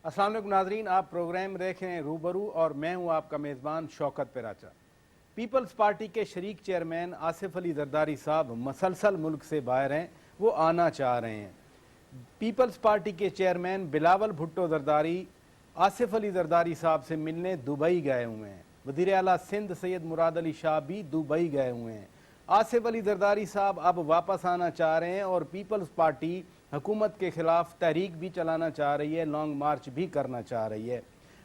अस्सलाम वालेकुम नाजरीन, आप प्रोग्राम देख रहे हैं रूबरू और मैं हूं आपका मेज़बान शौकत पिराचा। पीपल्स पार्टी के शरीक चेयरमैन आसिफ अली जरदारी साहब मसलसल मुल्क से बाहर हैं, वो आना चाह रहे हैं। पीपल्स पार्टी के चेयरमैन बिलावल भुट्टो जरदारी आसिफ अली जरदारी साहब से मिलने दुबई गए हुए हैं। वज़ीर आला सिंध सैयद मुराद अली शाह भी दुबई गए हुए हैं। आसिफ अली जरदारी साहब अब वापस आना चाह रहे हैं और पीपल्स पार्टी हुकूमत के ख़िलाफ़ तहरीक भी चलाना चाह रही है, लॉन्ग मार्च भी करना चाह रही है।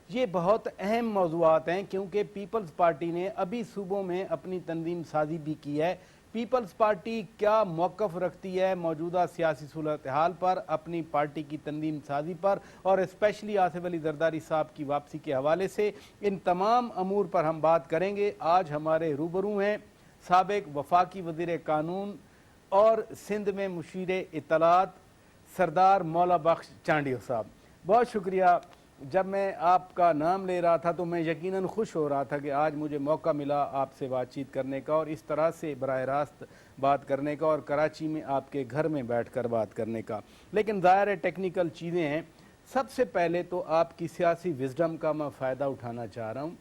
ये बहुत अहम मौज़ूआत हैं क्योंकि पीपल्स पार्टी ने अभी सूबों में अपनी तंजीम साजी भी की है। पीपल्स पार्टी क्या मौक़िफ़ रखती है मौजूदा सियासी सूरत हाल पर, अपनी पार्टी की तंजीम साजी पर और स्पेशली आसिफ अली जरदारी साहब की वापसी के हवाले से, इन तमाम अमूर पर हम बात करेंगे। आज हमारे रूबरू हैं साबिक वफाकी वज़ीर कानून और सिंध में मुशीर इत्तलात सरदार मौला बख्श चांडियो साहब। बहुत शुक्रिया। जब मैं आपका नाम ले रहा था तो मैं यकीनन खुश हो रहा था कि आज मुझे मौका मिला आपसे बातचीत करने का और इस तरह से बराह रास्त बात करने का और कराची में आपके घर में बैठकर बात करने का। लेकिन ज़ाहिर है टेक्निकल चीज़ें हैं। सबसे पहले तो आपकी सियासी विजडम का मैं फ़ायदा उठाना चाह रहा हूँ।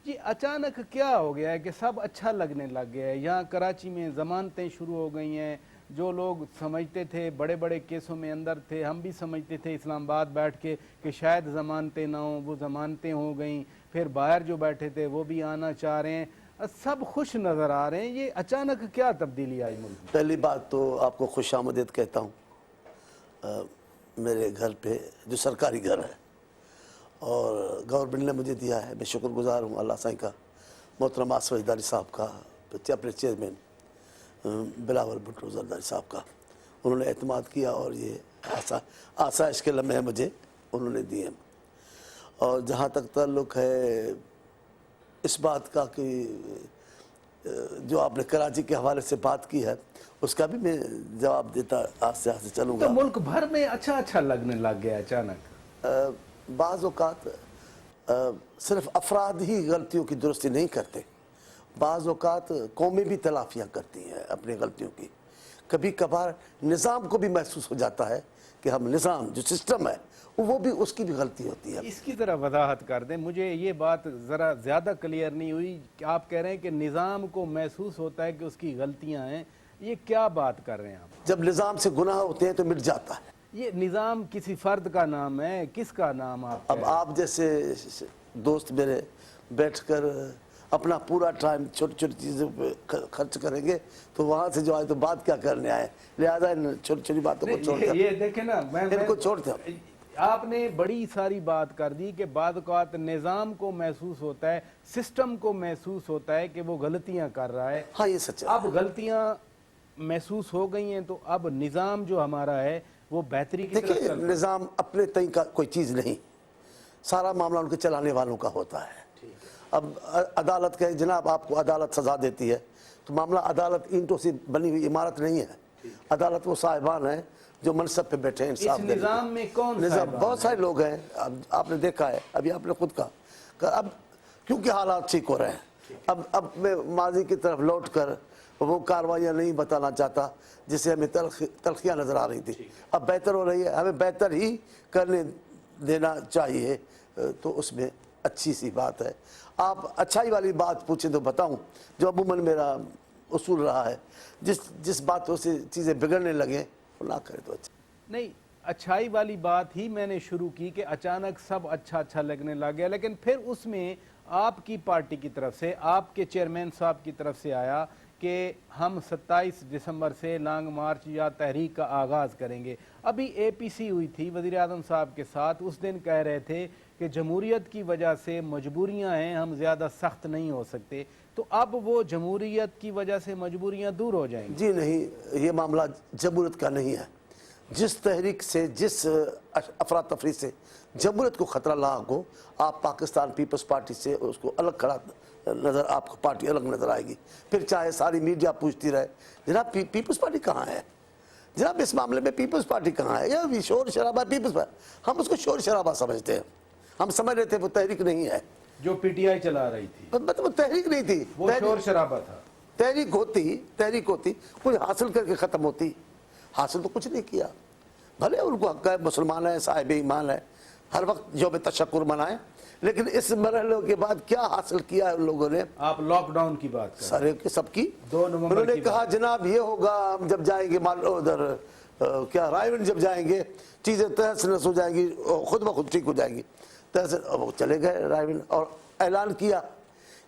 जी, अचानक क्या हो गया है कि सब अच्छा लगने लग गया है? यहाँ कराची में ज़मानतें शुरू हो गई हैं। जो लोग समझते थे बड़े बड़े केसों में अंदर थे, हम भी समझते थे इस्लामाबाद बैठ के कि शायद ज़मानतें ना हों, वो ज़मानतें हो गई। फिर बाहर जो बैठे थे वो भी आना चाह रहे हैं, सब खुश नज़र आ रहे हैं। ये अचानक क्या तब्दीली आई मुल्क में? पहली बात तो आपको खुश आमदीद कहता हूँ मेरे घर पे, जो सरकारी घर है और गवर्नमेंट ने मुझे दिया है। मैं शुक्रगुजार हूँ अल्लाह साईं का, मोहतरम आसिफ अली जरदारी साहब का, अपने चेयरमैन बिलावल भुट्टो जरदारी साहब का। उन्होंने एतमाद किया और ये आसाइश के लम्हे मुझे उन्होंने दिए। और जहाँ तक ताल्लुक़ है इस बात का कि जो आपने कराची के हवाले से बात की है, उसका भी मैं जवाब देता आस्ते आस्ते चलूँगा। तो मुल्क भर में अच्छा लगने लग गया अचानक। बाज़ औक़ात सिर्फ अफराद ही गलतियों की दुरुस्ती नहीं करते, बाज़ औक़ात कौमें भी तलाफ़ियाँ करती हैं अपनी गलतियों की। कभी कभार निज़ाम को भी महसूस हो जाता है कि हम निज़ाम जो सिस्टम है वो भी, उसकी भी गलती होती है। इसकी ज़रा वजाहत कर दें, मुझे ये बात ज़रा ज़्यादा क्लियर नहीं हुई कि आप कह रहे हैं कि निज़ाम को महसूस होता है कि उसकी गलतियाँ हैं। ये क्या बात कर रहे हैं आप? जब निज़ाम से गुनाह होते हैं तो मिट जाता है। ये निज़ाम किसी फ़र्द का नाम है, किसका नाम आप? अब आप जैसे दोस्त मेरे बैठकर अपना पूरा टाइम छोटी छोटी चीज़ों पे खर्च करेंगे तो वहाँ से जो आए तो बात क्या करने आए, लिहाजा छोटी छोटी बातों को छोड़ दें। ये देखें ना, इनको छोड़ते हैं। आपने बड़ी सारी बात कर दी कि बाद औक़ात निज़ाम को महसूस होता है, सिस्टम को महसूस होता है कि वो गलतियाँ कर रहा है। हाँ, ये सच है। अब गलतियाँ महसूस हो गई हैं तो अब निज़ाम जो हमारा है वो बेहतरी की तरफ चल रहा है। निज़ाम अपने तय का कोई चीज़ नहीं, सारा मामला उनके चलाने वालों का होता है। अब अदालत कहे जनाब आपको अदालत सज़ा देती है तो मामला अदालत ईंटों से बनी हुई इमारत नहीं है। अदालत वो साहिबान हैं जो मनसब पे बैठे हैं इंसाफ देने। निज़ाम में कौन निज़ाम बहुत सारे लोग हैं। अब आपने देखा है, अभी आपने खुद कहा, अब क्योंकि हालात ठीक हो रहे हैं, अब मैं माजी की तरफ लौट कर वो कार्रवाइयाँ नहीं बताना चाहता जिससे हमें तलखियाँ नज़र आ रही थी। अब बेहतर हो रही है, हमें बेहतर ही करने देना चाहिए, तो उसमें अच्छी सी बात है। आप अच्छाई वाली बात पूछें तो बताऊं, जो अमूमन मेरा उसूल रहा है, जिस बातों से चीज़ें बिगड़ने लगे वो ना करें तो अच्छा नहीं। अच्छाई वाली बात ही मैंने शुरू की कि अचानक सब अच्छा लगने लग गया, लेकिन फिर उसमें आपकी पार्टी की तरफ से, आपके चेयरमैन साहब की तरफ से आया कि हम 27 दिसंबर से लॉन्ग मार्च या तहरीक का आगाज़ करेंगे। अभी APC हुई थी वज़ीर आज़म साहब के साथ, उस दिन कह रहे थे कि जमहूरियत की वजह से मजबूरियां हैं, हम ज़्यादा सख्त नहीं हो सकते। तो अब वो जमहूरियत की वजह से मजबूरियां दूर हो जाएंगी? जी नहीं, ये मामला जमहूरियत का नहीं है। जिस तहरीक से, जिस अफरा तफरी से जमहूरियत को ख़तरा लाक हो, आप पाकिस्तान पीपल्स पार्टी से उसको अलग खड़ा नज़र, आपको पार्टी अलग नज़र आएगी। फिर चाहे सारी मीडिया पूछती रहे जनाब पीपल्स पार्टी कहाँ है, जनाब इस मामले में पीपल्स पार्टी कहाँ है, या शोर शराबा पीपल्स पार्टी, हम उसको शोर शराबा समझते हैं। हम समझ रहे थे वो तहरीक नहीं है जो PTI चला रही थी, मतलब वो तहरीक नहीं थी, वो शोर शराबा था। तहरीक होती कुछ हासिल करके ख़त्म होती, हासिल तो कुछ नहीं किया। भले उनको हक है, मुसलमान है, साहिब ईमान है, ہر وقت یوم تشکر منائیں، لیکن اس مرحلے کے بعد کیا حاصل کیا ہے ان لوگوں نے؟ آپ لاک ڈاؤن کی بات کریں، سارے کے سب کی 2 نومبر انہوں نے کی کہا جناب یہ ہوگا، ہم جب جائیں گے ادھر کیا رائے گنج جب جائیں گے چیزیں تہس نہس ہو جائیں گی، خود بخود ٹھیک ہو جائیں گی، تہس وہ چلے گئے رائے گنج اور اعلان کیا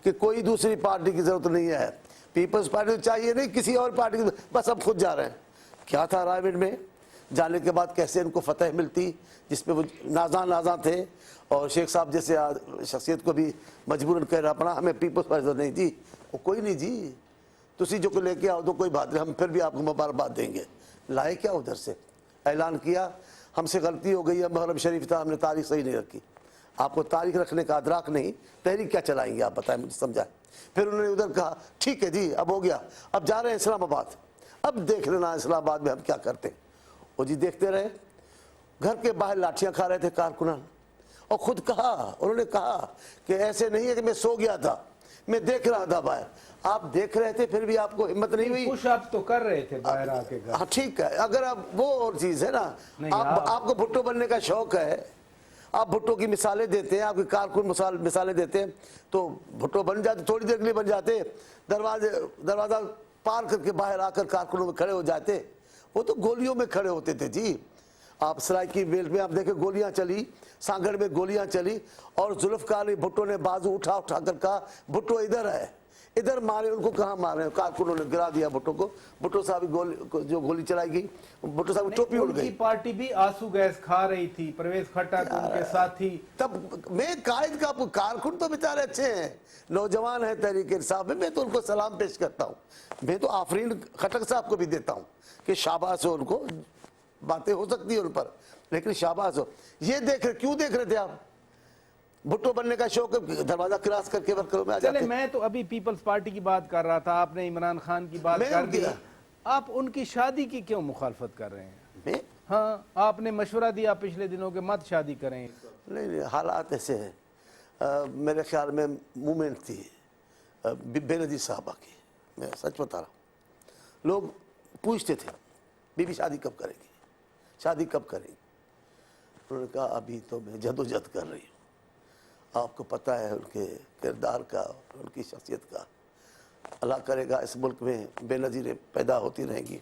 کہ کوئی دوسری پارٹی کی ضرورت نہیں ہے، پیپلز پارٹی چاہیے نہیں کسی اور پارٹی کی، بس اب خود جا رہے ہیں۔ کیا تھا رائے گنج میں جانے کے بعد کیسے ان کو فتح ملتی، جس پہ وہ نازاں تھے، اور شیخ صاحب جیسے شخصیت کو بھی مجبوراً کہہ رہا اپنا ہمیں پیپلز پارٹی نہیں جی، وہ کوئی نہیں جی، تسی جو کو لے کے آؤ تو کوئی بات نہیں، ہم پھر بھی آپ کو مبارکباد دیں گے۔ لائے کیا ادھر سے اعلان کیا ہم سے غلطی ہو گئی ہے، محرم شریف تھا، ہم نے تاریخ صحیح نہیں رکھی۔ آپ کو تاریخ رکھنے کا ادراک نہیں، تحریک کیا چلائیں گے آپ بتائیں مجھے، سمجھائیں۔ پھر انہوں نے ادھر کہا ٹھیک ہے جی اب ہو گیا، اب جا رہے ہیں اسلام آباد، اب دیکھ لینا اسلام آباد میں ہم کیا کرتے ہیں۔ وہ جی دیکھتے رہے، گھر کے باہر لاٹھیاں کھا رہے تھے کارکنان، اور خود کہا انہوں نے کہا کہ ایسے نہیں ہے کہ میں سو گیا تھا، میں دیکھ رہا تھا باہر۔ آپ دیکھ رہے تھے پھر بھی آپ کو ہمت نہیں ہوئی؟ پش آپ تو کر رہے تھے باہر آ کے گھر۔ ہاں ٹھیک ہے، اگر آپ وہ اور چیز ہے نا، آپ کو بھٹو بننے کا شوق ہے، آپ بھٹو کی مثالیں دیتے ہیں، آپ کے کارکن مثالیں دیتے ہیں، تو بھٹو بن جاتے، تھوڑی دیر کے لیے بن جاتے، دروازہ پار کر کے باہر آ کر کارکنوں میں کھڑے ہو جاتے۔ وہ تو گولیوں میں کھڑے ہوتے تھے جی۔ آپ سرائکی ویل میں آپ دیکھیں گولیاں چلی، سانگڑ میں گولیاں چلی، اور ذوالفقار علی بھٹو نے بازو اٹھا کر کہا بھٹو ادھر ہے، ادھر مارے، ان کو کہاں مارے؟ کارکنوں نے گرا دیا بھٹو کو، بھٹو صاحب جو گولی چلائی گئی، بھٹو صاحب کی ٹوپی اڑ ان گئی۔ کی پارٹی بھی آنسو گیس کھا رہی تھی، پرویز خٹک ان کے ساتھی۔ تب میں قائد کا کارکن تو بیچارے اچھے ہیں، نوجوان ہیں تحریک انصاف میں تو ان کو سلام پیش کرتا ہوں، میں تو آفرین خٹک صاحب کو بھی دیتا ہوں کہ شاباش ہو، ان کو باتیں ہو سکتی ہیں ان پر، لیکن شاباش ہو۔ یہ کیوں دیکھ رہے تھے آپ؟ بھٹو بننے کا شوق ہے، دروازہ کراس کر کے ورکروں میں آ جاتے چلے میں تو ابھی پیپلز پارٹی کی بات کر رہا تھا، آپ نے عمران خان کی بات کر دی، آپ ان کی شادی کی کیوں مخالفت کر رہے ہیں؟ ہاں آپ نے مشورہ دیا پچھلے دنوں کہ مت شادی کریں۔ نہیں حالات ایسے ہیں، میرے خیال میں مومنٹ تھی بے نظیر صاحبہ کی، میں سچ بتا رہا ہوں، لوگ پوچھتے تھے بی بی شادی کب کریں گی، شادی کب کریں گی؟ انہوں نے کہا ابھی تو میں جدوجہد کر رہی ہوں، آپ کو پتہ ہے ان کے کردار کا، ان کی شخصیت کا، اللہ کرے گا اس ملک میں بے نظیریں پیدا ہوتی رہیں گی،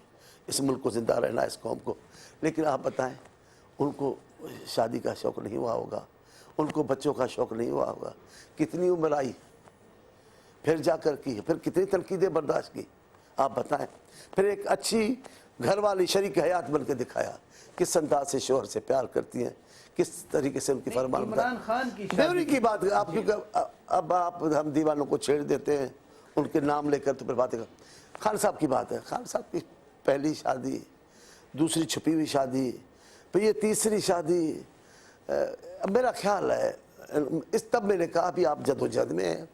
اس ملک کو زندہ رہنا، اس قوم کو، لیکن آپ بتائیں ان کو شادی کا شوق نہیں ہوا ہوگا، ان کو بچوں کا شوق نہیں ہوا ہوگا، کتنی عمر آئی پھر جا کر کی، پھر کتنی تنقیدیں برداشت کی، آپ بتائیں، پھر ایک اچھی گھر والی شریک حیات بن کے دکھایا، کس انداز سے شوہر سے پیار کرتی ہیں، کس طریقے سے ان کی فرمان عمران خان کی بیوری کی بات آپ کیونکہ اب آپ ہم دیوانوں کو چھیڑ دیتے ہیں ان کے نام لے کر، تو پھر باتیں خان صاحب کی بات ہے، خان صاحب کی پہلی شادی، دوسری چھپی ہوئی شادی، پھر یہ تیسری شادی، میرا خیال ہے اس تب میں نے کہا ابھی آپ جدوجہد میں ہیں،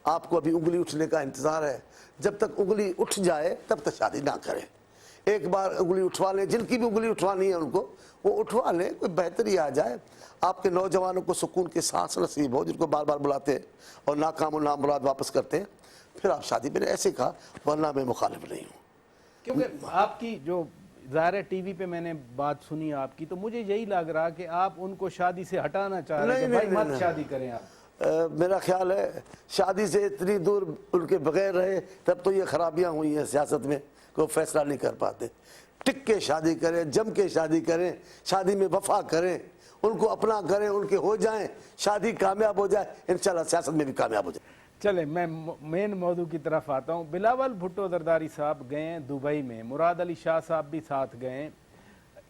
آپ کو ابھی انگلی اٹھنے کا انتظار ہے، جب تک انگلی اٹھ جائے تب تک شادی نہ کریں، ایک بار انگلی اٹھوا لیں، جن کی بھی انگلی اٹھوانی ہے ان کو وہ اٹھوا لیں، کوئی بہتری آ جائے، آپ کے نوجوانوں کو سکون کے سانس نصیب ہو، جن کو بار بار بلاتے ہیں اور ناکام و نامراد واپس کرتے ہیں، پھر آپ شادی، میں نے ایسے کہا، ورنہ میں مخالف نہیں ہوں۔ کیونکہ آپ کی جو ظاہر ٹی وی پہ میں نے بات سنی آپ کی، تو مجھے یہی لگ رہا کہ آپ ان کو شادی سے ہٹانا چاہ رہے ہیں کہ بھائی مت شادی کریں آپ۔ میرا خیال ہے شادی سے اتنی دور ان کے بغیر رہے تب تو یہ خرابیاں ہوئی ہیں سیاست میں، کوئی فیصلہ نہیں کر پاتے، ٹک کے شادی کریں، جم کے شادی کریں، شادی میں وفا کریں، ان کو اپنا کریں، ان کے ہو جائیں، شادی کامیاب ہو جائے، انشاءاللہ سیاست میں بھی کامیاب ہو جائے۔ چلے میں مین موضوع کی طرف آتا ہوں۔ بلاول بھٹو زرداری صاحب گئے ہیں دبئی میں، مراد علی شاہ صاحب بھی ساتھ گئے ہیں،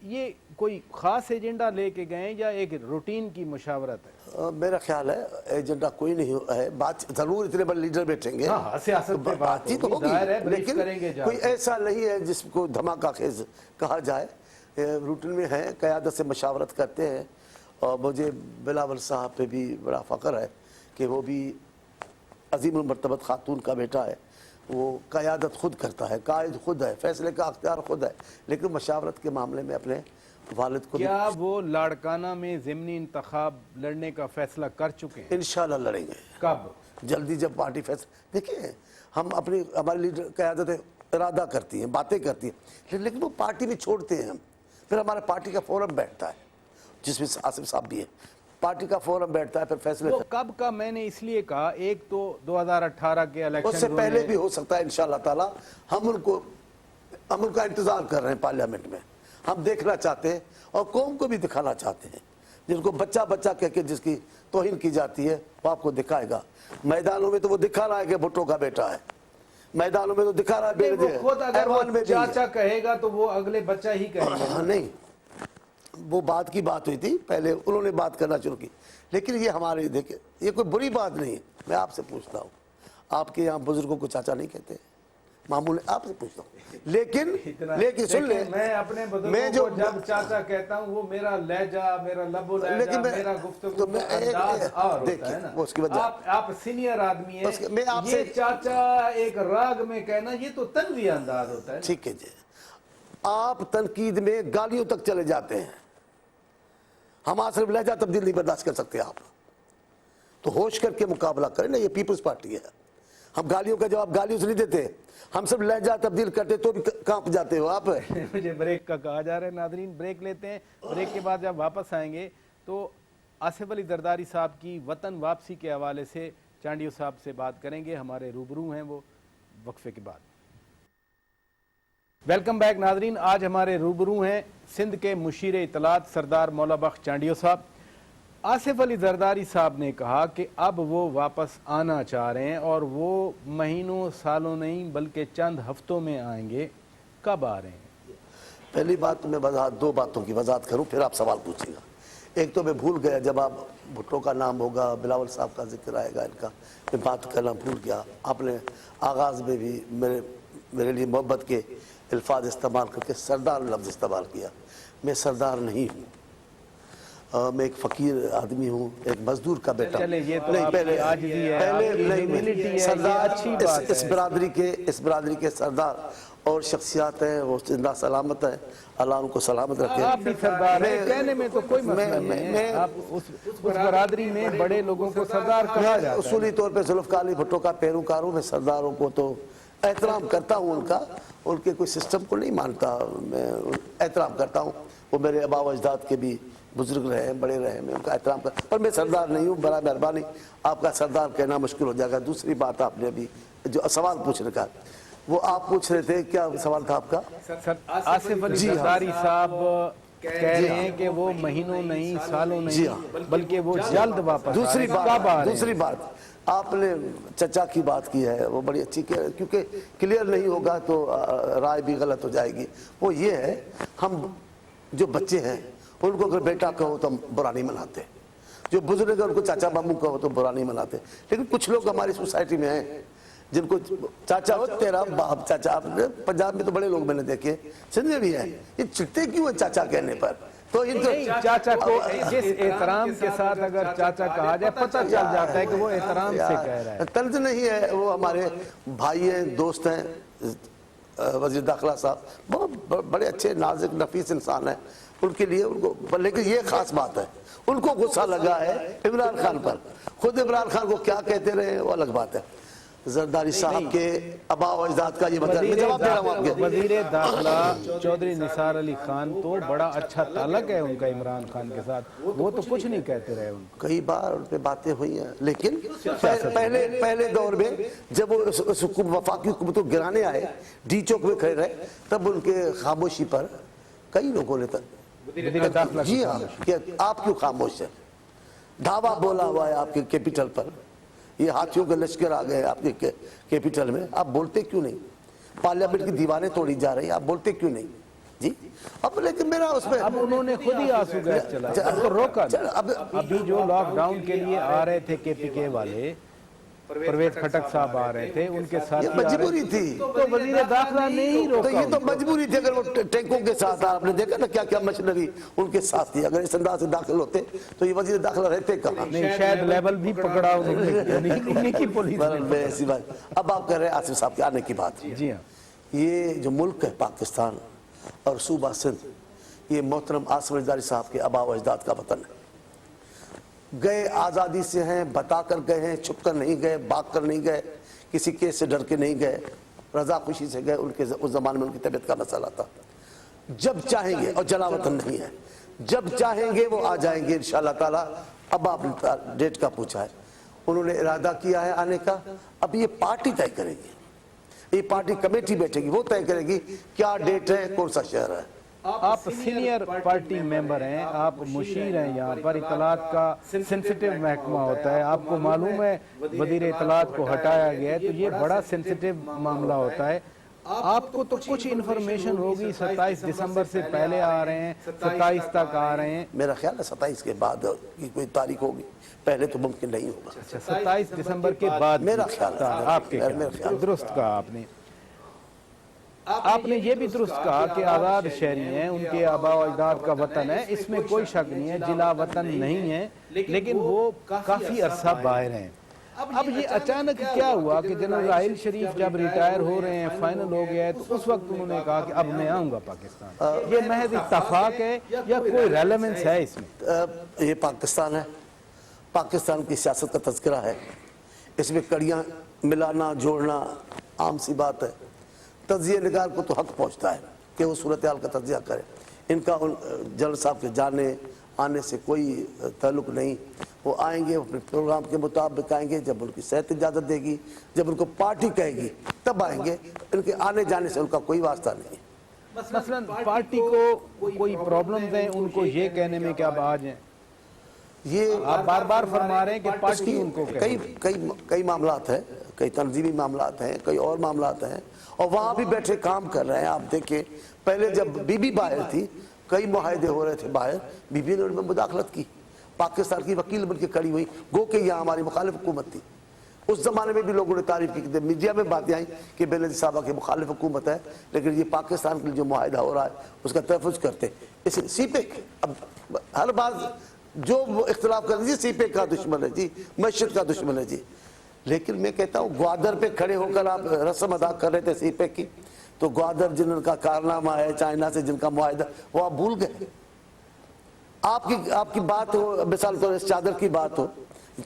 یہ کوئی خاص ایجنڈا لے کے گئے یا ایک روٹین کی مشاورت ہے؟ میرا خیال ہے ایجنڈا کوئی نہیں ہے، بات ضرور اتنے بڑے لیڈر بیٹھیں گے، ہاں سیاست پہ بات تو ہوگی، ظاہر ہے بریف لیکن کریں گے کوئی ایسا نہیں ہے جس کو دھماکہ خیز کہا جائے، روٹین میں ہیں، قیادت سے مشاورت کرتے ہیں، اور مجھے بلاول صاحب پہ بھی بڑا فخر ہے کہ وہ بھی عظیم المرتبت خاتون کا بیٹا ہے، وہ قیادت خود کرتا ہے، قائد خود ہے، فیصلے کا اختیار خود ہے، لیکن مشاورت کے معاملے میں اپنے والد کو کیا وہ لاڑکانہ میں ضمنی انتخاب لڑنے کا فیصلہ کر چکے ہیں؟ انشاءاللہ لڑیں گے، کب؟ جلدی جب پارٹی فیصلہ، دیکھیں ہم ہماری لیڈر قیادت ارادہ کرتی ہیں، باتیں کرتی ہیں، لیکن وہ پارٹی میں چھوڑتے ہیں ہم، پھر ہمارا پارٹی کا فورم بیٹھتا ہے جس میں آصف صاحب بھی ہیں، पार्टी का फोरम बैठता है, फिर फैसले वो कब का मैंने इसलिए कहा, एक तो 2018 के उससे इलेक्शन पहले भी हो सकता है इंशाल्लाह ताला। हम उनका इंतजार कर रहे हैं पार्लियामेंट में, हम देखना चाहते हैं और कौम को भी दिखाना चाहते हैं। जिनको बच्चा बच्चा कह के जिसकी तौहीन की जाती है वो आपको दिखाएगा। मैदानों में तो वो दिखा रहा है कि भुट्टो का बेटा है, मैदानों में तो दिखा रहा है वो खुद अगर ऐवान में वो चाचा कहेगा तो वो अगले बच्चा ही कहेगा। नहीं, वो बात की बात हुई थी, पहले उन्होंने बात करना शुरू की। लेकिन ये हमारे, देखिए ये कोई बुरी बात नहीं है। मैं आपसे पूछता हूँ, आपके यहाँ बुजुर्गों को चाचा नहीं कहते? मामूल आपसे पूछता हूँ। लेकिन सुन ले, मैं अपने बुजुर्गों को जब चाचा कहता हूँ वो मेरा लहजा, मेरा लबो लहजा, मेरा गुफ्तगू का अंदाज और होता है ना। उसकी वजह आप सीनियर आदमी हैं, मैं आपसे ये चाचा एक राग में कहना ये तो तन्वी अंदाज होता है। ठीक है जी, आप तनकीद में गालियों तक चले जाते हैं, हम सिर्फ लहजा तब्दील नहीं बर्दाश्त कर सकते। आप तो होश करके मुकाबला करें ना, ये पीपल्स पार्टी है। हम गालियों का जवाब गालियों से नहीं देते, हम सब लहजा तब्दील करते तो भी कांप जाते हो आप। मुझे ब्रेक का कहा जा रहा है। नादरीन ब्रेक लेते हैं, ब्रेक के बाद जब वापस आएंगे तो आसिफ अली जरदारी साहब की वतन वापसी के हवाले से चांडियो साहब से बात करेंगे। हमारे रूबरू हैं वो वक्फे के बाद। वेलकम बैक नादरीन, आज हमारे रूबरू हैं सिंध के मुशीर इतलात सरदार मौला बख्श चांडियो साहब। आसिफ अली जरदारी साहब ने कहा कि अब वो वापस आना चाह रहे हैं और वो महीनों सालों नहीं बल्कि चंद हफ्तों में आएंगे। कब आ रहे हैं? पहली बात तो मैं दो बातों की वजाहत करूं, फिर आप सवाल पूछिएगा। एक तो मैं भूल गया, जब आप भुट्टो का नाम होगा, बिलावल साहब का जिक्र आएगा, इनका मैं बात करना भूल गया। आपने आगाज़ में भी मेरे लिए मोहब्बत के अल्फाज इस्तेमाल करके सरदार लफ्ज़ इस्तेमाल किया। मैं सरदार नहीं हूँ, मैं एक फकीर आदमी हूँ, एक मजदूर का बेटा। चले ये तो नहीं, पहले नहीं, सरदार अच्छी बात इस बिरादरी के सरदार और शख्सियात हैं, वो जिंदा सलामत है, अल्लाह उनको सलामत रखे। आप भी सरदार हैं, कहने में तो कोई मसला नहीं है। आप उस बरादरी में बड़े लोगों को सरदार कहा जाता है। उसूली तौर पे जुल्फ़िकार अली भुट्टो का पैरोकार हूँ। मैं सरदारों को तो एहतराम करता हूँ, उनके कोई सिस्टम को नहीं मानता, मैं एहतराम करता हूँ। वो मेरे अबाव अजदाद के भी बुजुर्ग रहे हैं, बड़े रहे, मैं उनका एहतराम कर, पर मैं सरदार नहीं हूँ। बड़ा मेहरबानी, आपका सरदार कहना मुश्किल हो जाएगा। दूसरी बात, आपने अभी जो सवाल पूछने का, वो आप पूछ रहे थे, क्या सवाल था आपका? आसिफ अली जरदारी साहब कह रहे हैं कि वो महीनों नहीं सालों नहीं बल्कि वो जल्द वापस। दूसरी बात आपने चचा की बात की है, वो बड़ी अच्छी, क्योंकि क्लियर नहीं होगा तो राय भी गलत हो जाएगी। वो ये है, हम जो बच्चे हैं उनको अगर बेटा कहो तो हम बुरा नहीं मनाते, जो बुजुर्ग है उनको चाचा मामू कहो तो बुरा नहीं मनाते। लेकिन कुछ लोग हमारी सोसाइटी में हैं जिनको चाचा हो, तेरा बाप चाचा। आपने पंजाब में तो बड़े लोग मैंने देखे, सिंध में भी हैं, ये चिढ़ते क्यों है चाचा कहने पर? तो इनको चाचा को जिस एहतराम के साथ अगर चाचा कहा जाए पता चल जाता है कि वो एहतराम से कह रहा है। तर्ज नहीं है, वो हमारे भाई हैं, दोस्त हैं। वजीर दाखिला साहब बहुत बड़े अच्छे नाजुक नफीस इंसान हैं, उनके लिए उनको, लेकिन ये खास बात है, उनको गुस्सा लगा है इमरान खान पर। खुद इमरान खान को क्या कहते रहे वो अलग बात है। जरदारी साहब के अबाव अजदाद का ये मतलब जवाब दे रहा हूँ आपके। वजीर दाखिला चौधरी निसार अली खान तो बड़ा अच्छा ताल्लुक है उनका इमरान खान के साथ, वो तो कुछ नहीं कहते रहे उनको। कई बार उन पे बातें हुई हैं, लेकिन पहले दौर में जब वो वफाकी हुकूमत को गिराने आए, डी चौक में खड़े रहे, तब उनके खामोशी पर कई लोगों ने जी हाँ, आप क्यों खामोश है? धावा बोला हुआ है आपके कैपिटल पर, ये हाथियों के लश्कर आ गए आपके कैपिटल में, आप बोलते क्यों नहीं? पार्लियामेंट की दीवारें तोड़ी जा रही हैं, आप बोलते क्यों नहीं जी? अब लेकिन मेरा उसमें अब उन्होंने खुद ही आंसू गैस चलाया, अब तो रोका। अभी जो लॉकडाउन के लिए आ रहे थे केपीके वाले, परवेज खटक साहब आ रहे थे, उनके साथ मजबूरी थी, तो वजीर दाखिला ने ही रोका। तो ये तो मजबूरी थी। अगर वो टैंकों के साथ, आपने देखा ना क्या क्या मशीनरी उनके साथ थी, अगर इस अंदाज से दाखिल होते तो ये वजीर दाखिला रहते कहाँ? नहीं, शायद लेवल भी पकड़ा उन्होंने की पुलिस ने। ऐसी बात। अब आप कह रहे हैं आसिफ साहब के आने की बात। जी हाँ, ये जो मुल्क है पाकिस्तान और सूबा सिंध, ये मोहतरम आसिफ अली जरदारी साहब के आबाव अजदाद का वतन है। गए आज़ादी से हैं, बता कर गए हैं, छुप कर नहीं गए, भाग कर नहीं गए, किसी केस से डर के नहीं गए, रजा खुशी से गए। उनके उस ज़माने में उनकी तबीयत का मसला था। जब चाहेंगे, और जला वतन नहीं है, जब चाहेंगे वो आ जाएंगे इंशाअल्लाह ताला। اب آپ نے ڈیٹ کا پوچھا ہے، انہوں نے ارادہ کیا ہے آنے کا، اب یہ پارٹی طے کرے گی، یہ پارٹی کمیٹی بیٹھے گی، وہ طے کرے گی کیا ڈیٹ ہے، کون سا شہر ہے۔ آپ سینئر پارٹی ممبر ہیں، آپ مشیر ہیں، یہاں پر اطلاعات کا سینسٹیو محکمہ ہوتا ہے، آپ کو معلوم ہے وزیر اطلاعات کو ہٹایا گیا ہے، تو یہ بڑا سینسٹیو معاملہ ہوتا ہے۔ آپ کو تو کچھ انفارمیشن ہوگی، 27 دسمبر سے پہلے آ رہے ہیں، 27 تک آ رہے ہیں۔ میرا خیال ہے 27 کے بعد کی کوئی تاریخ ہوگی، پہلے تو ممکن نہیں ہوگا۔ 27 دسمبر کے بعد میرا خیال ہے، آپ کے خیال درست کہا آپ نے۔ آپ نے یہ بھی درست کہا کہ آزاد شہری ہیں، ان کے آباء و اجداد کا وطن ہے، اس میں کوئی شک نہیں ہے، جلا وطن نہیں ہے، لیکن وہ کافی عرصہ باہر ہیں۔ اب یہ اچانک کیا ہوا کہ جنرل راحیل شریف جب ریٹائر ہو رہے ہیں، فائنل ہو گیا ہے، تو اس وقت انہوں نے کہا کہ اب میں آؤں گا پاکستان۔ یہ محض اتفاق ہے یا کوئی ریلیونس ہے اس میں؟ یہ پاکستان ہے، پاکستان کی سیاست کا تذکرہ ہے، اس میں کڑیاں ملانا جوڑنا عام سی بات ہے۔ تجزیہ نگار کو تو حق پہنچتا ہے کہ وہ صورتحال کا تجزیہ کرے، ان کا جنرل صاحب کے جانے آنے سے کوئی تعلق نہیں، وہ آئیں گے اپنے پروگرام کے مطابق آئیں گے، جب ان کی صحت اجازت دے گی، جب ان کو پارٹی کہے گی تب آئیں گے، ان کے آنے جانے سے ان کا کوئی واسطہ نہیں ہے۔ مثلا پارٹی کو کوئی پرابلمز ہیں ان کو یہ کہنے میں کہ اب آ جائیں؟ یہ آپ بار بار فرما رہے ہیں کہ پارٹی ان کو کئی معاملات ہیں، کئی تنظیمی معاملات ہیں، کئی اور معاملات ہیں، اور وہاں بھی بیٹھے کام کر رہے ہیں۔ آپ دیکھیں پہلے جب بی بی باہر تھی، کئی معاہدے ہو رہے تھے باہر، بی بی نے ان میں مداخلت کی، پاکستان کی وکیل بن کے کھڑی ہوئی، گو کہ یہاں ہماری مخالف حکومت تھی۔ اس زمانے میں بھی لوگوں نے تعریف کی، میڈیا میں باتیں آئیں کہ بینظیر صاحبہ کی مخالف حکومت ہے، لیکن یہ پاکستان کے لیے جو معاہدہ ہو رہا ہے اس کا تحفظ کرتے۔ اس سی پیک، اب ہر بات جو اختلاف کر دیجیے، سی پیک کا دشمن ہے جی، معیشت کا دشمن ہے جی، لیکن میں کہتا ہوں گوادر پہ کھڑے ہو کر آپ رسم ادا کر رہے تھے سی پیک کی، تو گوادر جن کا کارنامہ ہے چائنا سے جن کا معاہدہ، وہ آپ بھول گئے۔ آپ کی بات ہو، مثال طور اس چادر کی بات ہو،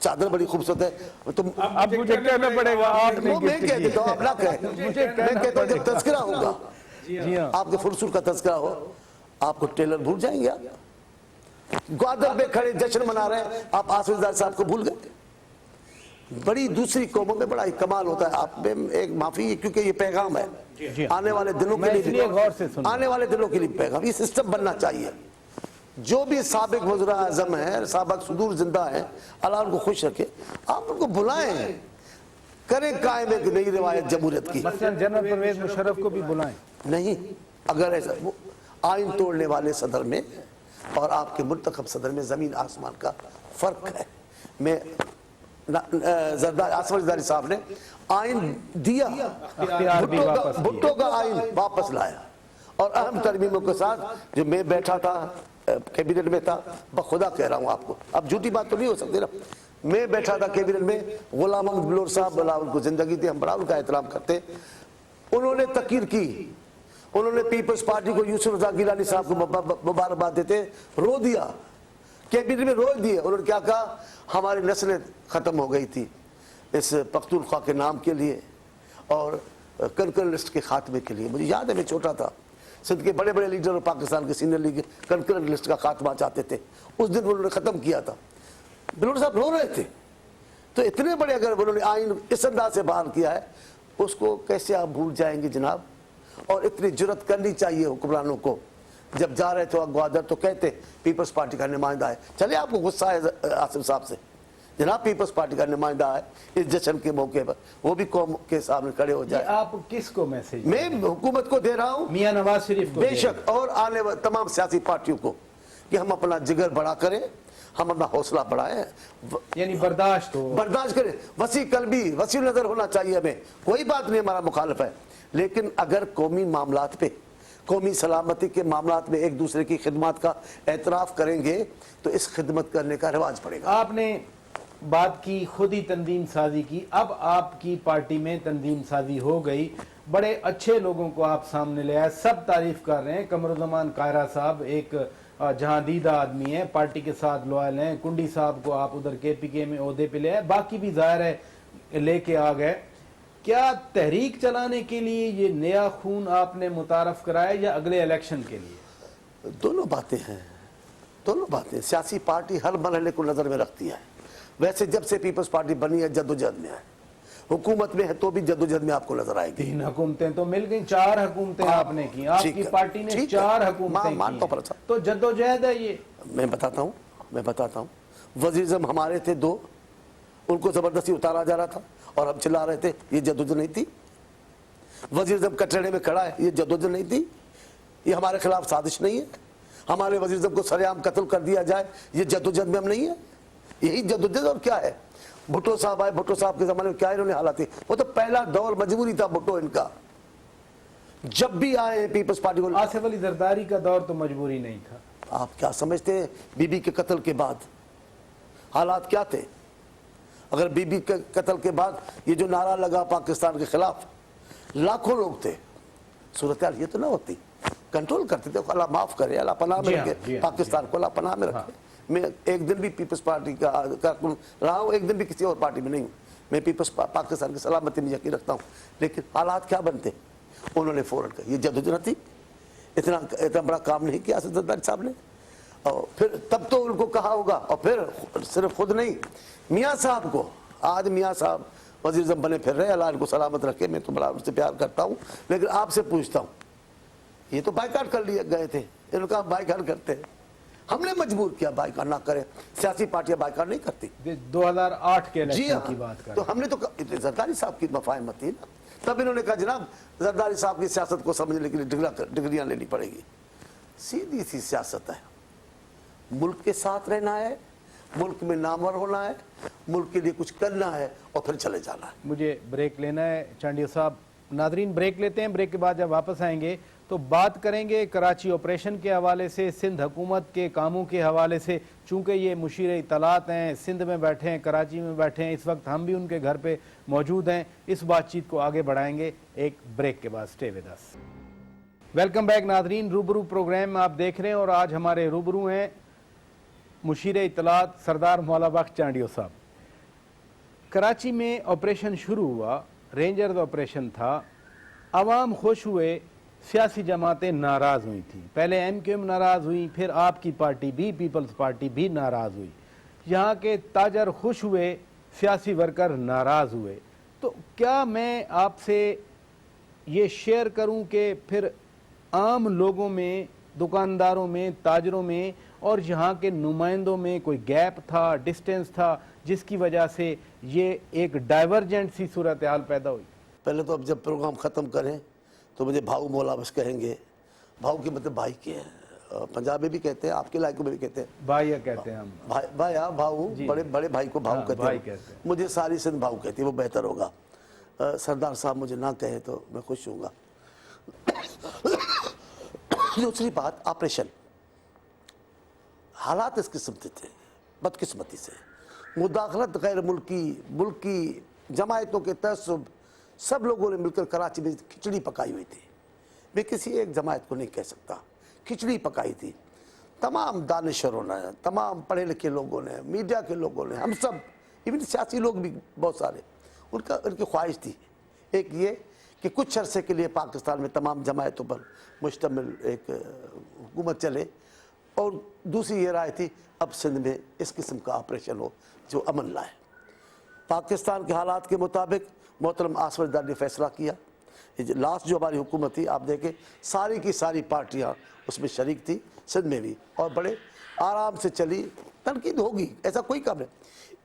چادر بڑی خوبصورت ہے، تو اب مجھے کہنا پڑے گا، آپ نے میں کہہ دیتا ہوں، آپ نہ کہیں، میں کہتا ہوں جب تذکرہ ہوگا، آپ کے فرسور کا تذکرہ ہو، آپ کو ٹیلر بھول جائیں گے۔ آپ گوادر پہ کھڑے جشن منا رہے ہیں، آپ آصف زادہ صاحب کو بھول گئے۔ بڑی دوسری قوموں میں بڑا کمال ہوتا ہے، آپ میں ایک معافی، کیونکہ یہ پیغام ہے آنے والے دنوں کے لیے، آنے والے دنوں کے لیے پیغام، یہ سسٹم بننا چاہیے۔ جو بھی سابق وزراء اعظم ہیں، سابق صدور زندہ ہیں، اللہ ان کو خوش رکھے، آپ ان کو بلائیں، کریں قائم ایک نئی روایت جمہوریت کی۔ مثلا جنرل پرویز مشرف کو بھی بلائیں۔ نہیں، اگر ایسا آئین توڑنے والے صدر میں اور آپ کے منتخب صدر میں زمین آسمان کا فرق ہے۔ میں آصف زرداری صاحب نے آئین دیا، بھٹو کا آئین واپس لایا، اور اہم ترمیموں کے ساتھ، جو میں بیٹھا تھا کیبنٹ میں تھا، بخدا کہہ رہا ہوں آپ کو، اب جھوٹی بات تو نہیں ہو سکتی نا، میں بیٹھا تھا کیبنٹ میں، غلام احمد بلور صاحب، بلا ان کو زندگی تھی، ہم بڑا ان کا احترام کرتے، انہوں نے تقریر کی، انہوں نے پیپلز پارٹی کو، یوسف رضا گیلانی صاحب کو مبارکباد دیتے، رو دیا، کیبنٹ میں رو دیے۔ انہوں نے کیا کہا، ہماری نسلیں ختم ہو گئی تھی اس پختونخوا کے نام کے لیے اور کنکرن لسٹ کے خاتمے کے لیے۔ مجھے یاد ہے میں چھوٹا تھا، سندھ کے بڑے بڑے لیڈر اور پاکستان کے سینئر لیڈر کنکرن لسٹ کا خاتمہ چاہتے تھے، اس دن انہوں نے ختم کیا تھا۔ بلور صاحب رو رہے تھے، تو اتنے بڑے اگر انہوں نے آئین اس انداز سے بحال کیا ہے، اس کو کیسے آپ بھول جائیں گے جناب؟ اور اتنی جرت کرنی چاہیے حکمرانوں کو، جب جا رہے تھے گوادر تو کہتے پیپلز پارٹی کا نمائندہ ہے، چلے آپ کو غصہ ہے آصف صاحب سے، جناب پیپلز پارٹی کا نمائندہ ہے اس جشن کے موقع پر، وہ بھی قوم کے سامنے کھڑے ہو جائے۔ آپ کس کو میسج؟ میں حکومت کو دے رہا ہوں، میاں نواز شریف کو، بے شک، اور آنے والے تمام سیاسی پارٹیوں کو، کہ ہم اپنا جگر بڑا کریں، ہم اپنا حوصلہ بڑھائیں، یعنی برداشت کریں، وسیع قلبی، وسیع نظر ہونا چاہیے ہمیں، کوئی بات نہیں ہمارا مخالف ہے، لیکن اگر قومی معاملات پہ، قومی سلامتی کے معاملات میں ایک دوسرے کی خدمات کا اعتراف کریں گے تو اس خدمت کرنے کا رواج پڑے گا۔ آپ نے بات کی خود ہی تنظیم سازی کی، اب آپ کی پارٹی میں تنظیم سازی ہو گئی، بڑے اچھے لوگوں کو آپ سامنے لے آئے، سب تعریف کر رہے ہیں۔ قمرالزمان قاہرہ صاحب ایک جہاں دیدہ آدمی ہیں، پارٹی کے ساتھ لوائل ہیں، کنڈی صاحب کو آپ ادھر کے پی کے میں عہدے پہ لے آئے، باقی بھی ظاہر ہے لے کے آ گئے۔ کیا تحریک چلانے کے لیے یہ نیا خون آپ نے متعارف کرایا یا اگلے الیکشن کے لیے؟ دونوں باتیں ہیں، दोनों बातें, सियासी पार्टी हर मरहले को नज़र में रखती है। वैसे जब से पीपल्स पार्टी बनी है जद्दोजहद में है, हुकूमत में है तो भी जद्दोजहद में आपको नजर आएगी। 3 हुकूमतें तो मिल गई, 4 हुकूमतें आपने की, आपकी पार्टी ने 4 हुकूमतें की, तो जद्दोजहद है ये। मैं बताता हूँ वज़ीर-ए-आज़म हमारे थे 2, उनको जबरदस्ती उतारा जा रहा था और हम चिल्ला रहे थे, ये जद्दोजहद नहीं थी? वज़ीर-ए-आज़म कटड़े में खड़ा है, ये जद्दोजहद नहीं थी? ये हमारे खिलाफ साजिश नहीं है? हमारे वज़ीर-ए-आज़म को सरेआम कत्ल कर दिया जाए, ये जद्दोजहद में हम नहीं है? यही जद्दोजहद और क्या है? भुट्टो साहब आए, भुट्टो साहब के ज़माने में क्या इन्होंने हालात थी? वो तो पहला दौर मजबूरी था भुट्टो इनका। जब भी आए पीपल्स पार्टी को, आसिफ अली जरदारी का दौर तो मजबूरी नहीं था। आप क्या समझते हैं बीबी के कत्ल के बाद हालात क्या थे? अगर बीबी के कत्ल के बाद ये जो नारा लगा पाकिस्तान के खिलाफ, लाखों लोग थे, सूरत हाल ये तो ना होती। कंट्रोल करते थे, अल्लाह माफ करे, अल्लाह पनाह में रखे पाकिस्तान को, अल्लाह पनाह में रखे। मैं एक दिन भी पीपल्स पार्टी का रहा हूँ, एक दिन भी किसी और पार्टी में नहीं हूँ। मैं पीपल्स पाकिस्तान की सलामती में यकीन रखता हूँ, लेकिन हालात क्या बनते? उन्होंने फौरन कहा ये जद्दोजहद थी, इतना बड़ा काम नहीं किया जरदारी साहब ने। और फिर तब तो उनको कहा होगा, और फिर सिर्फ खुद नहीं, मियाँ साहब को, आज मियाँ साहब वज़ीर-ए-आज़म बने फिर रहे, अल्लाह इनको सलामत रखे, मैं तो बड़ा उनसे प्यार करता हूँ। लेकिन आपसे पूछता हूँ, ये तो बाइकाट कर लिए गए थे, इनका बाइकाट करते हैं, हमने मजबूर किया बाइकाट ना करें। सियासी पार्टियां बाइकाट नहीं करती। 2008 के जी इलेक्शन की बात कर, तो हमने तो जरदारी साहब की मफाहमत थी ना, तब इन्होंने कहा जनाब जरदारी साहब की सियासत को समझने के लिए डिग्रियां लेनी पड़ेगी। सीधी सी सियासत है, मुल्क के साथ रहना है, मुल्क में नामवर होना है, मुल्क के लिए कुछ करना है और फिर चले जाना है। मुझे ब्रेक लेना है चांडिया साहब। नादरीन ब्रेक लेते हैं, ब्रेक के बाद जब वापस आएंगे तो बात करेंगे कराची ऑपरेशन के हवाले से, सिंध हुकूमत के कामों के हवाले से। चूँकि ये मुशीर इत्तलात हैं, सिंध में बैठे हैं, कराची में बैठे हैं, इस वक्त हम भी उनके घर पे मौजूद हैं। इस बातचीत को आगे बढ़ाएंगे एक ब्रेक के बाद। Stay with us. Welcome back Nadreen, रूबरू प्रोग्राम आप देख रहे हैं और आज हमारे रूबरू हैं मुशीर इत्तलात सरदार मौला बख्श चांडियो साहब। कराची में ऑपरेशन शुरू हुआ, रेंजर्स ऑपरेशन था, अवाम खुश हुए, सियासी जमातें नाराज़ हुई थी। पहले MQM नाराज़ हुई, फिर आपकी पार्टी भी, पीपल्स पार्टी भी नाराज़ हुई। यहाँ के ताजर खुश हुए, सियासी वर्कर नाराज़ हुए। तो क्या मैं आपसे ये शेयर करूं कि फिर आम लोगों में, दुकानदारों में, ताजरों में और यहाँ के नुमाइंदों में कोई गैप था, डिस्टेंस था, जिसकी वजह से ये एक डाइवर्जेंट सी सूरत हाल पैदा हुई? पहले तो अब जब प्रोग्राम ख़त्म करें तो मुझे भाऊ मौला बख्श कहेंगे। भाऊ के मतलब भाई के हैं, पंजाबी भी कहते हैं, आपके इलाके में भी कहते हैं भाई कहते हैं हम। भाई हाँ, भाऊ, बड़े भाई को भाऊ कहते हैं। मुझे सारी सिंध भाऊ कहती है, वो बेहतर होगा। सरदार साहब मुझे ना कहे तो मैं खुश हूँगा। दूसरी बात, ऑपरेशन, हालात इस किस्म के थे, बदकिस्मती से मुदाखलत गैर मुल्की जमायतों के तसब, सब लोगों ने मिलकर कराची में खिचड़ी पकाई हुई थी। मैं किसी एक जमायत को नहीं कह सकता, खिचड़ी पकाई थी। तमाम दानिशरों ने, तमाम पढ़े लिखे लोगों ने, मीडिया के लोगों ने, हम सब, इवन सियासी लोग भी बहुत सारे, उनकी ख्वाहिश थी एक ये कि कुछ अरसे के लिए पाकिस्तान में तमाम जमायतों पर मुश्तमिल एक हुकूमत चले, और दूसरी ये राय थी अब सिंध में इस किस्म का ऑपरेशन हो जो अमन लाए। पाकिस्तान के हालात के मुताबिक मोहतरम आसिफ अली ने फैसला किया। लास्ट जो हमारी हुकूमत थी, आप देखें सारी की सारी पार्टियां उसमें शरीक थी, सिंध में भी, और बड़े आराम से चली। तनकीद होगी, ऐसा कोई काम नहीं।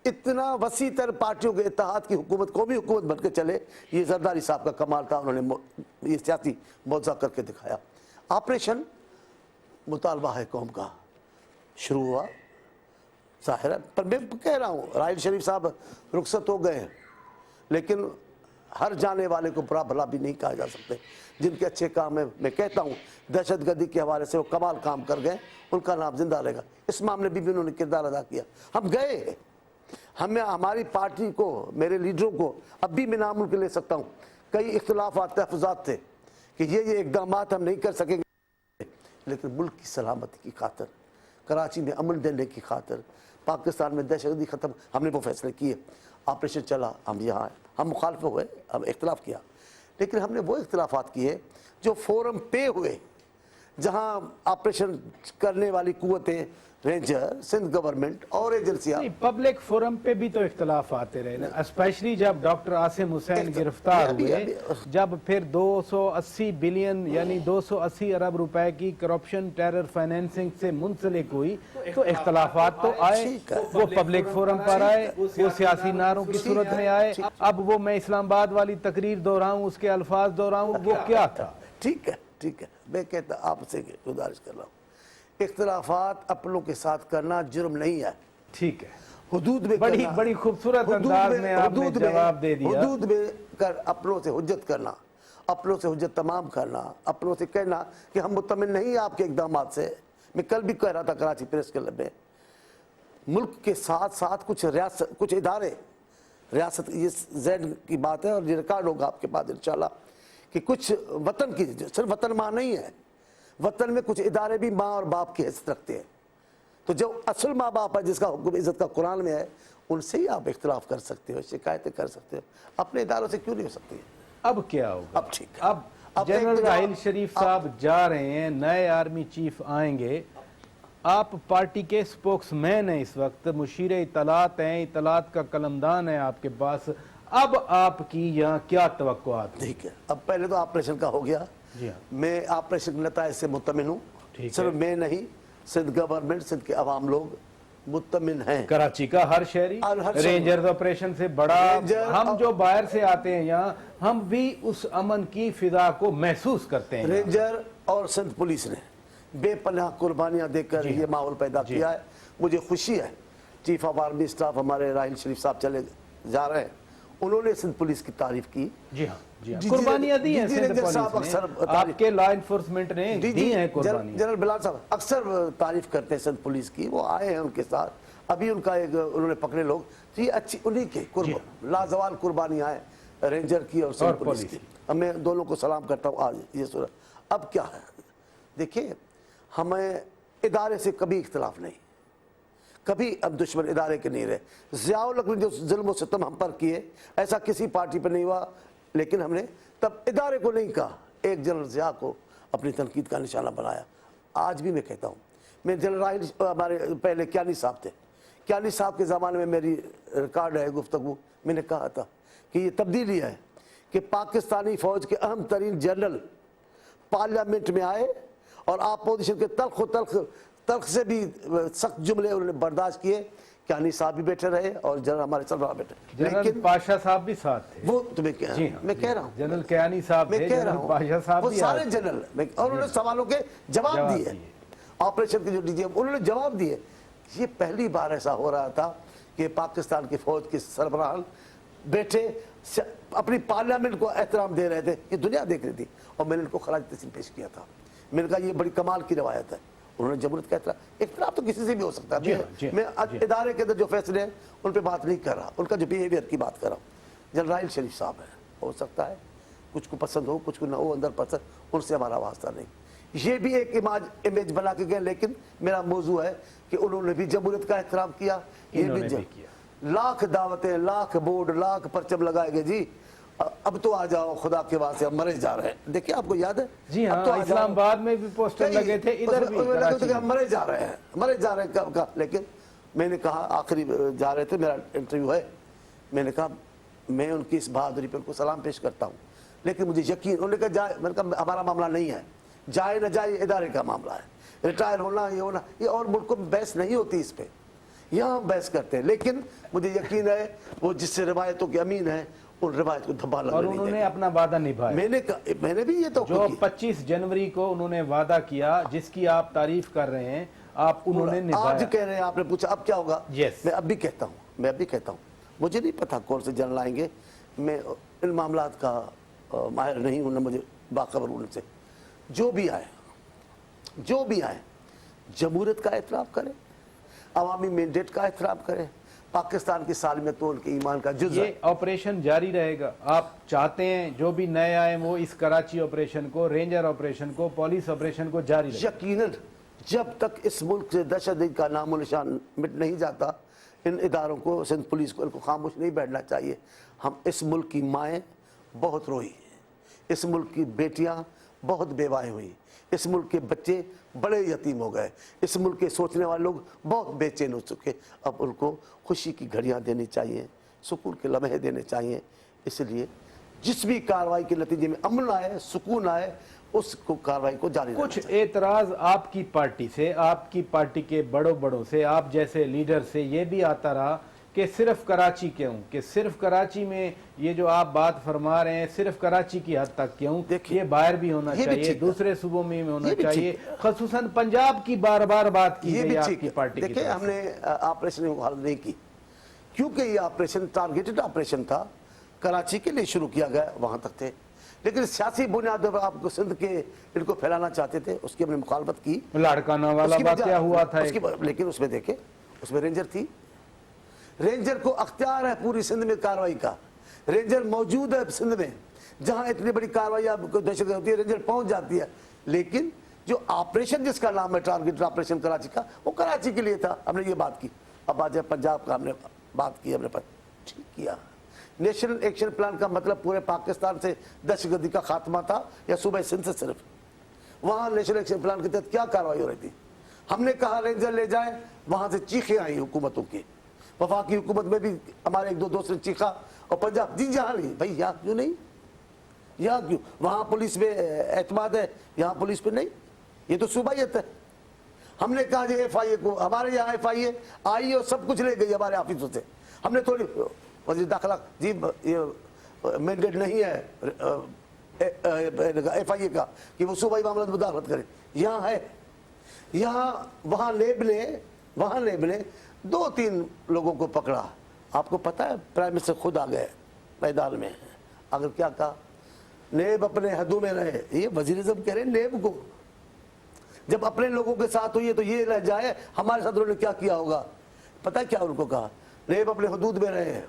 इतना वसी तर पार्टियों के इत्तेहाद की हुकूमत, कौमी हुकूमत बन के चले, ये जरदारी साहब का कमाल था। उन्होंने ये सियासी मौज़ा करके दिखाया। ऑपरेशन मुतालबा है कौम का शुरू हुआ, ज़ाहिर है। पर मैं कह रहा हूँ, राहिल शरीफ साहब रुखसत हो गए हैं, लेकिन हर जाने वाले को बुरा भला भी नहीं कहा जा सकते। जिनके अच्छे काम है, मैं कहता हूँ दहशतगर्दी के हवाले से वो कमाल काम कर गए, उनका नाम जिंदा रहेगा। इस मामले में भी उन्होंने किरदार अदा किया। हम गए, हमें, हमारी पार्टी को, मेरे लीडरों को, अब भी मैं नाम उनके ले सकता हूँ, कई इख्तिलाफात, तहफ़्फ़ुज़ात थे कि ये इक़दाम हम नहीं कर सकेंगे, लेकिन मुल्क की सलामती की खातर, कराची में अमन देने की खातर, पाकिस्तान में दहशतगर्दी ख़त्म, हमने वो फैसले किए। ऑपरेशन चला, हम यहाँ आए, हम मुखालफ हुए, हम इख्तिलाफ किया, लेकिन हमने वो इख्तिलाफात किए जो फोरम पे हुए, जहाँ ऑपरेशन करने वाली कुव्वतें रेंजर, सिंध गवर्नमेंट और एजेंसियां। नहीं, पब्लिक फोरम पे भी तो इख्तलाफ आते रहे ना, स्पेशली जब डॉक्टर आसिम हुसैन गिरफ्तार हुए, जब फिर 280 बिलियन यानी 280 अरब रुपए की करप्शन टेरर फाइनेंसिंग से मुंसलिक हुई, तो इख्तलाफात तो आए, वो पब्लिक फोरम पर आए, वो सियासी नारों की सूरत में आए। अब वो मैं इस्लामाबाद वाली तकरीर दोहराऊं, उसके अल्फाज दोहराऊं, वो क्या था? ठीक है, मैं कहता आपसे गुजारिश कर रहा हूँ, इख्तलाफात अपनों के साथ करना जुर्म नहीं है। ठीक है, हुदूद में बड़ी खूबसूरत अंदाज में आपने जवाब दे दिया। हुदूद में कर अपनों से हुज्जत करना, अपनों से हुज्जत तमाम करना, अपनों से कहना कि हम मुतमिन नहीं आपके इकदामात से। मैं कल भी कह रहा था कराची प्रेस क्लब में, मुल्क के साथ साथ कुछ इदारे, रियासत, ये ज़ैन की बात है और ये रिकॉर्ड होगा आपके पास इंशाल्लाह, कि कुछ वतन की, सिर्फ वतन माँ नहीं है, वतन में कुछ इदारे भी माँ और बाप की हैसियत रखते हैं। तो जो असल माँ बाप है, जिसका हुक्म इज्जत का कुरान में है, उनसे ही आप इख्तिलाफ कर सकते हो, शिकायतें कर सकते हो, अपने इदारों से क्यों नहीं हो सकती है? अब क्या होगा? अब ठीक है, अब जनरल राहिल शरीफ साहब जा रहे हैं, नए आर्मी चीफ आएंगे, आप पार्टी के स्पोक्समैन हैं इस वक्त, मुशीर इतलात हैं, इतलात का कलमदान है आपके पास, अब आपकी यहाँ क्या तवक्कुआत? ठीक है, अब पहले तो ऑपरेशन का हो गया। जी हाँ, मैं ऑपरेशन के नताइज से मुतमिन हूँ, सिर्फ मैं नहीं, सिंध गवर्नमेंट, सिंध के अवाम लोग मुतमिन हैं। कराची का हर शहरी रेंजर्स ऑपरेशन से बड़ा, हम जो बाहर से आते हैं यहाँ, हम भी उस अमन की फिजा को महसूस करते हैं। रेंजर और सिंध पुलिस ने बेपनाह कुर्बानियां देकर ये माहौल पैदा किया है। मुझे खुशी है, चीफ ऑफ आर्मी स्टाफ हमारे राहिल शरीफ साहब चले जा रहे हैं, उन्होंने सिंध पुलिस की तारीफ की। जी हाँ, कुर्बानियां दी हैं सिंध पुलिस ने, आपके लॉ एनफोर्समेंट ने दी हैं कुर्बानियां। जनरल बिलाल साहब अक्सर तारीफ करते हैं सिंध पुलिस की, वो आए हैं उनके साथ, अभी उनका एक उन्होंने पकड़े लोग, तो ये अच्छी उन्हीं के लाजवाल कुर्बानियां हैं, रेंजर की और सिंध पुलिस की। अब मैं दोनों को सलाम करता हूँ। आज ये सूरत अब क्या है, देखिए, हमें इदारे से कभी इख्तिलाफ नहीं, कभी अब दुश्मन इदारे के नहीं रहे। ज़ियाउल हक ने जो जुल्म और सितम हम पर किए, ऐसा किसी पार्टी पर नहीं हुआ, लेकिन हमने तब इदारे को नहीं कहा, एक जनरल ज़िया को अपनी तनकीद का निशाना बनाया। आज भी मैं कहता हूँ, मैं जनरल राहिल, हमारे पहले क्यानी साहब थे, क्यानी साहब के ज़माने में मेरी रिकॉर्ड है गुफ्तगू, मैंने कहा था कि ये तब्दीली है कि पाकिस्तानी फ़ौज के अहम तरीन जनरल पार्लियामेंट में आए और अपोजिशन के तल्ख से भी सख्त जुमले उन्होंने बर्दाश्त किए। क्यानी साहब भी बैठे रहे और जनरल हमारे सरबराह बैठे, लेकिन पाशा साहब भी साथ थे। वो तो मैं कह रहा हूँ, जनरल क्यानी साहब थे, जनरल पाशा साहब भी, सारे जनरल, और उन्होंने सवालों के जवाब दिए, ऑपरेशन के जो डीजी उन्होंने जवाब दिए। ये पहली बार ऐसा हो रहा था कि पाकिस्तान की फौज के सरबराह बैठे अपनी पार्लियामेंट को एहतराम दे रहे थे, ये दुनिया देख रही थी, और मैंने इनको खराज तहसीन पेश किया था। मैंने कहा ये बड़ी कमाल की रवायत है, उन्होंने जमहूरियत का इख्तिलाफ तो किसी से भी हो सकता है। मैं इदारे के अंदर जो फैसले हैं उन पर बात नहीं कर रहा, उनका जो बिहेवियर की बात कर रहा हूँ। जनरल राहिल शरीफ साहब है, हो सकता है कुछ को पसंद हो, कुछ को ना हो, अंदर पसंद, उनसे हमारा वास्ता नहीं। ये भी एक इमेज बना के गए, लेकिन मेरा मौजू है कि उन्होंने भी जमहूरियत का एहतराम किया। ये भी लाख दावतें, लाख बोर्ड, लाख परचम लगाए गए जी, अब तो आ जाओ खुदा के वास्ते, हम मरे जा रहे हैं। देखिए आपको याद है, जी हाँ, तो इस्लामाबाद में भी पोस्टर लगे थे, इधर भी हम मरे जा रहे हैं कब का। लेकिन मैंने कहा, आखिरी जा रहे थे, मेरा इंटरव्यू है, मैंने कहा मैं उनकी इस बहादुरी पर उनको सलाम पेश करता हूँ, लेकिन मुझे यकीन, उन्होंने कहा जाए, मैंने कहा हमारा मामला नहीं है, जाए न जाए इदारे का मामला है, रिटायर होना ये होना ये, और मुल्क को बहस नहीं होती इस पर, यहाँ हम बहस करते हैं। लेकिन मुझे यकीन है वो जिससे रिवायतों के अमीन है, उन रिवायत को धब्बा लगने और उन्होंने अपना वादा निभाया। मैंने भी ये तो जो 25 जनवरी को उन्होंने वादा किया, जिसकी आप तारीफ कर रहे हैं, आप उन्होंने निभाया। आज कह रहे हैं, आपने पूछा अब क्या होगा। yes. मैं अब भी कहता हूँ, मुझे नहीं पता कौन से जनरल आएंगे, मैं इन मामलात का माहिर नहीं हूं, मुझे बाखबर उनसे। जो भी आए जमहूरियत का एहतराम करें, अवामी मैंडेट का एहतराम करें, पाकिस्तान की सालमियत तो उनके ईमान का जुज़ है। ये ऑपरेशन जारी रहेगा। आप चाहते हैं जो भी नए आए वो इस कराची ऑपरेशन को, रेंजर ऑपरेशन को, पुलिस ऑपरेशन को जारी रहे? यकीनन जब तक इस मुल्क से दहशतगर्दी का नामो निशान मिट नहीं जाता, इन इदारों को, सिंध पुलिस को, इनको खामोश नहीं बैठना चाहिए। हम इस मुल्क की माएँ बहुत रोई, इस मुल्क की बेटियाँ बहुत बेवाएँ हुई, اس ملک کے بچے بڑے یتیم ہو گئے, اس ملک کے سوچنے والے لوگ بہت بے چین ہو چکے. اب ان کو خوشی کی گھڑیاں دینی چاہیے, سکون کے لمحے دینے چاہیے. اس لیے جس بھی کارروائی کے نتیجے میں امن آئے, سکون آئے, اس کو کارروائی کو جاری رکھنا کچھ چاہیے. اعتراض آپ کی پارٹی سے, آپ کی پارٹی کے بڑوں سے, آپ جیسے لیڈر سے یہ بھی آتا رہا کہ صرف کراچی کیوں, کہ صرف کراچی میں یہ جو آپ بات فرما رہے ہیں صرف کراچی کی حد تک کیوں, یہ باہر بھی ہونا چاہیے, دوسرے صوبوں میں ہونا چاہیے, خصوصاً پنجاب کی بار بار بات کی گئی آپ کی پارٹی کی. دیکھیں ہم نے آپریشن کو حل نہیں کی کیونکہ یہ آپریشن ٹارگیٹڈ آپریشن تھا, کراچی کے لیے شروع کیا گیا, وہاں تک تھے, لیکن سیاسی بنیادوں پر آپ کو سندھ کے ان کو پھیلانا چاہتے تھے, اس کی ہم نے مخالفت کی. لاڑکانہ والا واقعہ ہوا تھا, لیکن اس میں دیکھیں اس میں رینجر تھی, رینجر کو اختیار ہے پوری سندھ میں کارروائی کا, رینجر موجود ہے سندھ میں, جہاں اتنی بڑی کارروائی آپ کو دہشت گرد ہوتی ہے رینجر پہنچ جاتی ہے. لیکن جو آپریشن جس کا نام ہے ٹارگیٹ آپریشن کراچی کا, وہ کراچی کے لیے تھا, ہم نے یہ بات کی. اب آج پنجاب کا ہم نے بات کی, ہم نے ٹھیک کیا. نیشنل ایکشن پلان کا مطلب پورے پاکستان سے دہشت گردی کا خاتمہ تھا یا صوبہ سندھ سے صرف؟ وہاں نیشنل ایکشن پلان کے تحت کیا کارروائی ہو رہی تھی؟ ہم نے کہا رینجر لے جائیں, وہاں سے چیخیں آئی حکومتوں کی, وفاقی حکومت میں بھی ہمارے ایک دو دوست نے چیخا, اور پنجاب جی جہاں نہیں بھائی, یہاں کیوں نہیں, یہاں کیوں, وہاں پولیس میں اعتماد ہے, یہاں پولیس پہ نہیں, یہ تو صوبائیت ہے. ہم نے کہا جی ایف آئی اے کو, ہمارے یہاں ایف آئی اے آئی اور سب کچھ لے گئی ہمارے آفسوں سے. ہم نے تھوڑی وزیر داخلہ جی یہ مینڈیٹ نہیں ہے ایف آئی اے کا کہ وہ صوبائی معاملات میں مداخلت کرے, یہاں ہے. یہاں وہاں نیب نے 2-3 لوگوں کو پکڑا. آپ کو پتا ہے پرائم منسٹر خود آ گئے میدان میں, اگر کیا کہا, نیب اپنے حدوں میں رہے. یہ وزیر اعظم کہہ رہے ہیں نیب کو, جب اپنے لوگوں کے ساتھ ہوئی ہے تو یہ رہ جائے ہمارے ساتھ انہوں نے کیا کیا ہوگا. پتہ کیا ان کو کہا, نیب اپنے حدود میں رہے ہیں,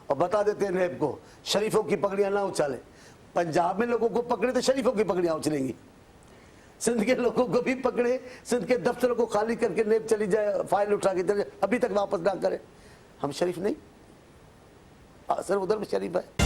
اور بتا دیتے ہیں نیب کو شریفوں کی پگڑیاں نہ اچھالیں. پنجاب میں لوگوں کو پکڑے تو شریفوں کی پگڑیاں اچھلیں گی, سندھ کے لوگوں کو بھی پکڑے, سندھ کے دفتروں کو خالی کر کے نیب چلی جائے, فائل اٹھا کے چلے, ابھی تک واپس نہ کرے. ہم شریف نہیں, صرف ادھر میں شریف ہے.